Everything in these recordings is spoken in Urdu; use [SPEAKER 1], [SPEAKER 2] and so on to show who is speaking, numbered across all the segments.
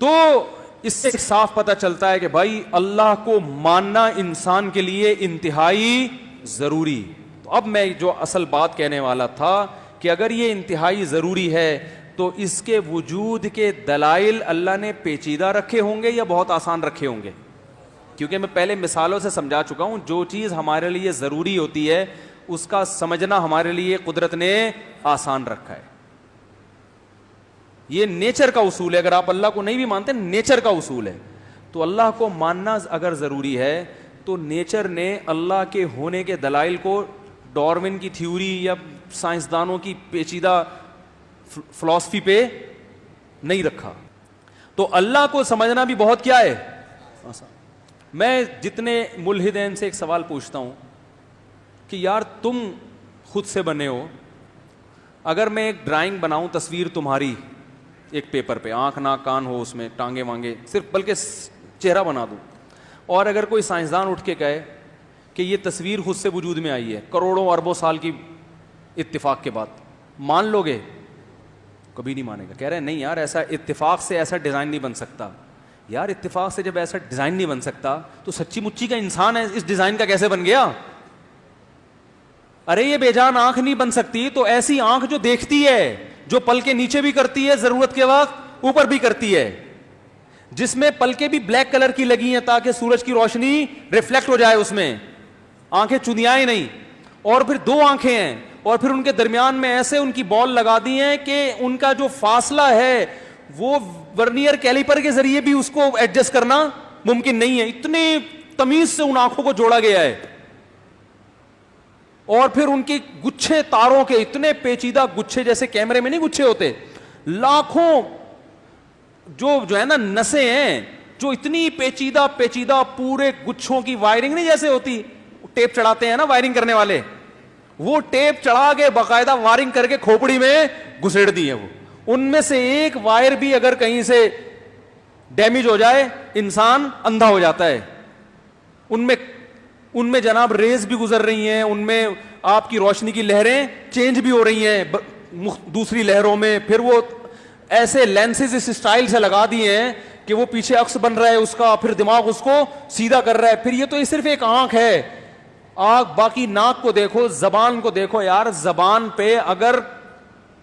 [SPEAKER 1] تو اس سے صاف پتہ چلتا ہے کہ بھائی اللہ کو ماننا انسان کے لیے انتہائی ضروری. تو اب میں جو اصل بات کہنے والا تھا کہ اگر یہ انتہائی ضروری ہے تو اس کے وجود کے دلائل اللہ نے پیچیدہ رکھے ہوں گے یا بہت آسان رکھے ہوں گے؟ کیونکہ میں پہلے مثالوں سے سمجھا چکا ہوں, جو چیز ہمارے لیے ضروری ہوتی ہے اس کا سمجھنا ہمارے لیے قدرت نے آسان رکھا ہے. یہ نیچر کا اصول ہے. اگر آپ اللہ کو نہیں بھی مانتے, نیچر کا اصول ہے. تو اللہ کو ماننا اگر ضروری ہے تو نیچر نے اللہ کے ہونے کے دلائل کو ڈارون کی تھیوری یا سائنسدانوں کی پیچیدہ فلسفی پہ نہیں رکھا. تو اللہ کو سمجھنا بھی بہت کیا ہے آسان. میں جتنے ملحدین سے ایک سوال پوچھتا ہوں کہ یار تم خود سے بنے ہو, اگر میں ایک ڈرائنگ بناؤں تصویر تمہاری ایک پیپر پہ, آنکھ ناک کان ہو اس میں, ٹانگیں وانگیں, صرف بلکہ چہرہ بنا دوں, اور اگر کوئی سائنسدان اٹھ کے کہے کہ یہ تصویر خود سے وجود میں آئی ہے کروڑوں اربوں سال کی اتفاق کے بعد, مان لو گے؟ کبھی نہیں مانے گا. کہہ رہے ہیں نہیں یار ایسا اتفاق سے ایسا ڈیزائن نہیں بن سکتا. یار اتفاق سے جب ایسا ڈیزائن نہیں بن سکتا تو سچی مچی کا انسان ہے اس ڈیزائن کا کیسے بن گیا؟ ارے یہ بے جان آنکھ نہیں بن سکتی تو ایسی آنکھ جو دیکھتی ہے, جو پل کے نیچے بھی کرتی ہے ضرورت کے وقت, اوپر بھی کرتی ہے, جس میں پلکیں بھی بلیک کلر کی لگی ہیں تاکہ سورج کی روشنی ریفلیکٹ ہو جائے اس میں, آنکھیں چنیائیں نہیں, اور پھر دو آنکھیں ہیں, اور پھر ان کے درمیان میں ایسے ان کی بال لگا دی ہیں کہ ان کا جو فاصلہ ہے وہ ورنیئر کیلیپر کے ذریعے بھی اس کو ایڈجسٹ کرنا ممکن نہیں ہے. اتنے تمیز سے ان آنکھوں کو جوڑا گیا ہے. اور پھر ان کی گچھے تاروں کے اتنے پیچیدہ گچھے, جیسے کیمرے میں نہیں گچھے ہوتے, لاکھوں جو ہے نا نسیں ہیں, جو اتنی پیچیدہ پیچیدہ پورے گچھوں کی وائرنگ نہیں جیسے ہوتی, ٹیپ چڑھاتے ہیں نا وائرنگ کرنے والے, وہ ٹیپ چڑھا کے باقاعدہ وائرنگ کر کے کھوپڑی میں گھسیڑ دی ہے. وہ ان میں سے ایک وائر بھی اگر کہیں سے ڈیمیج ہو جائے انسان اندھا ہو جاتا ہے. ان میں جناب ریز بھی گزر رہی ہیں, ان میں آپ کی روشنی کی لہریں چینج بھی ہو رہی ہیں دوسری لہروں میں. پھر وہ ایسے لینسز اس اسٹائل سے لگا دیے ہیں کہ وہ پیچھے عکس بن رہا ہے اس کا, پھر دماغ اس کو سیدھا کر رہا ہے. پھر یہ تو صرف ایک آنکھ ہے, آنکھ باقی ناک کو دیکھو, زبان کو دیکھو. یار زبان پہ اگر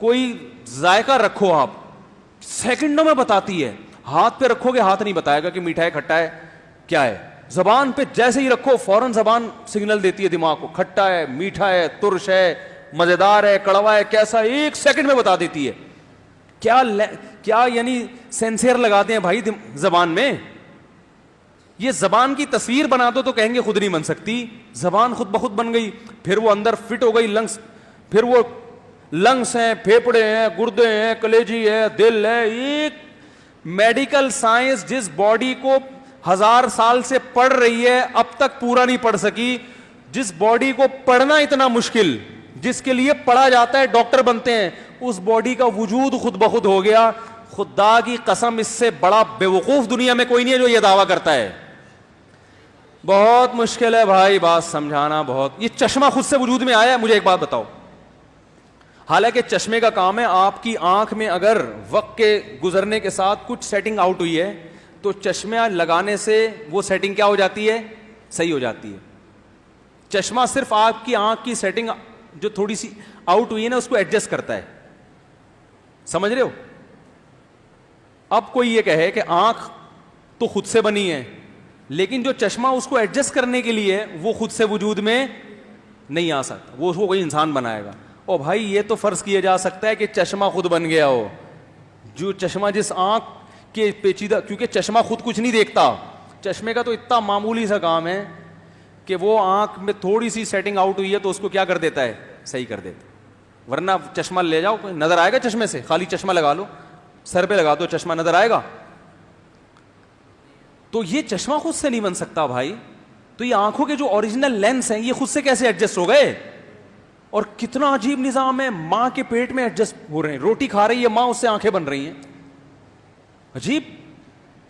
[SPEAKER 1] کوئی ذائقہ رکھو آپ, سیکنڈوں میں بتاتی ہے. ہاتھ پہ رکھو گے ہاتھ نہیں بتائے گا کہ میٹھا ہے کھٹا ہے کیا ہے. زبان پہ جیسے ہی رکھو فوراً زبان سگنل دیتی ہے دماغ کو, کھٹا ہے, میٹھا ہے, ترش ہے, مزیدار ہے, کڑوا ہے, کیسا, ایک سیکنڈ میں بتا دیتی ہے. کیا یعنی سینسر لگاتے ہیں بھائی زبان میں. یہ زبان کی تصویر بنا دو تو کہیں گے خود نہیں بن سکتی, زبان خود بخود بن گئی. پھر وہ اندر فٹ ہو گئی لنگس, پھر وہ لنگس ہیں, پھیپڑے ہیں, گردے ہیں, کلیجی ہے, دل ہے. ایک میڈیکل سائنس جس باڈی کو 1000 سال سے پڑھ رہی ہے اب تک پورا نہیں پڑھ سکی. جس باڈی کو پڑھنا اتنا مشکل, جس کے لیے پڑھا جاتا ہے ڈاکٹر بنتے ہیں, اس باڈی کا وجود خود بخود ہو گیا. خدا کی قسم اس سے بڑا بیوقوف دنیا میں کوئی نہیں ہے جو یہ دعویٰ کرتا ہے. بہت مشکل ہے بھائی بات سمجھانا بہت. یہ چشمہ خود سے وجود میں آیا ہے, مجھے ایک بات بتاؤ. حالانکہ چشمے کا کام ہے, آپ کی آنکھ میں اگر وقت کے گزرنے کے ساتھ کچھ سیٹنگ آؤٹ ہوئی ہے تو چشمہ لگانے سے وہ سیٹنگ کیا ہو جاتی ہے, صحیح ہو جاتی ہے. چشمہ صرف آپ کی آنکھ کی سیٹنگ جو تھوڑی سی آؤٹ ہوئی ہے نا اس کو ایڈجسٹ کرتا ہے. سمجھ رہے ہو؟ اب کوئی یہ کہے کہ آنکھ تو خود سے بنی ہے لیکن جو چشمہ اس کو ایڈجسٹ کرنے کے لیے وہ خود سے وجود میں نہیں آ سکتا, وہ اس کو کوئی انسان بنائے گا. او بھائی یہ تو فرض کیا جا سکتا ہے کہ چشمہ خود بن گیا ہو. جو چشمہ جس آنکھ کے پیچیدہ, کیونکہ چشمہ خود کچھ نہیں دیکھتا, چشمے کا تو اتنا معمولی سا کام ہے کہ وہ آنکھ میں تھوڑی سی سیٹنگ آؤٹ ہوئی ہے تو اس کو کیا کر دیتا ہے, صحیح کر دیتا. ورنہ چشمہ لے جاؤ, نظر آئے گا چشمے سے؟ خالی چشمہ لگا لو, سر پہ لگا دو, چشمہ نظر آئے گا؟ تو یہ چشمہ خود سے نہیں بن سکتا بھائی. تو یہ آنکھوں کے جو اوریجنل لینس ہیں یہ خود سے کیسے ایڈجسٹ ہو گئے؟ اور کتنا عجیب نظام ہے, ماں کے پیٹ میں ایڈجسٹ ہو رہے ہیں. روٹی کھا رہی ہے ماں, اس سے آنکھیں بن رہی ہیں. عجیب.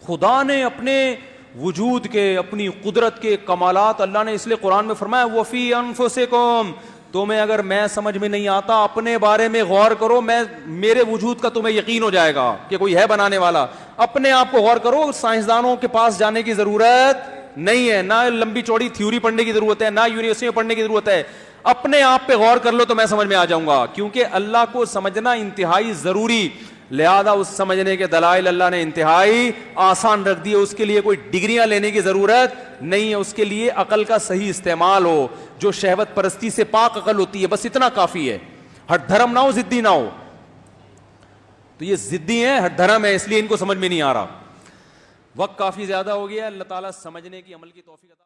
[SPEAKER 1] خدا نے اپنے وجود کے, اپنی قدرت کے کمالات اللہ نے اس لیے قرآن میں فرمایا وَفِي أَنفُسِكُمْ, تمہیں اگر میں سمجھ میں نہیں آتا اپنے بارے میں غور کرو, میرے وجود کا تمہیں یقین ہو جائے گا کہ کوئی ہے بنانے والا. اپنے آپ کو غور کرو, سائنسدانوں کے پاس جانے کی ضرورت نہیں ہے, نہ لمبی چوڑی تھیوری پڑھنے کی ضرورت ہے, نہ یونیورسٹی میں پڑھنے کی ضرورت ہے. اپنے آپ پہ غور کر لو تو میں سمجھ میں آ جاؤں گا, کیونکہ اللہ کو سمجھنا انتہائی ضروری, لہذا اس سمجھنے کے دلائل اللہ نے انتہائی آسان رکھ دیے. اس کے لیے کوئی ڈگریاں لینے کی ضرورت نہیں ہے, اس کے لیے عقل کا صحیح استعمال ہو, جو شہوت پرستی سے پاک عقل ہوتی ہے, بس اتنا کافی ہے. ہٹ دھرم نہ ہو, ضدی نہ ہو. تو یہ ضدی ہیں, ہٹ دھرم ہے, اس لیے ان کو سمجھ میں نہیں آ رہا. وقت کافی زیادہ ہو گیا, اللہ تعالیٰ سمجھنے کی عمل کی توفیق عطا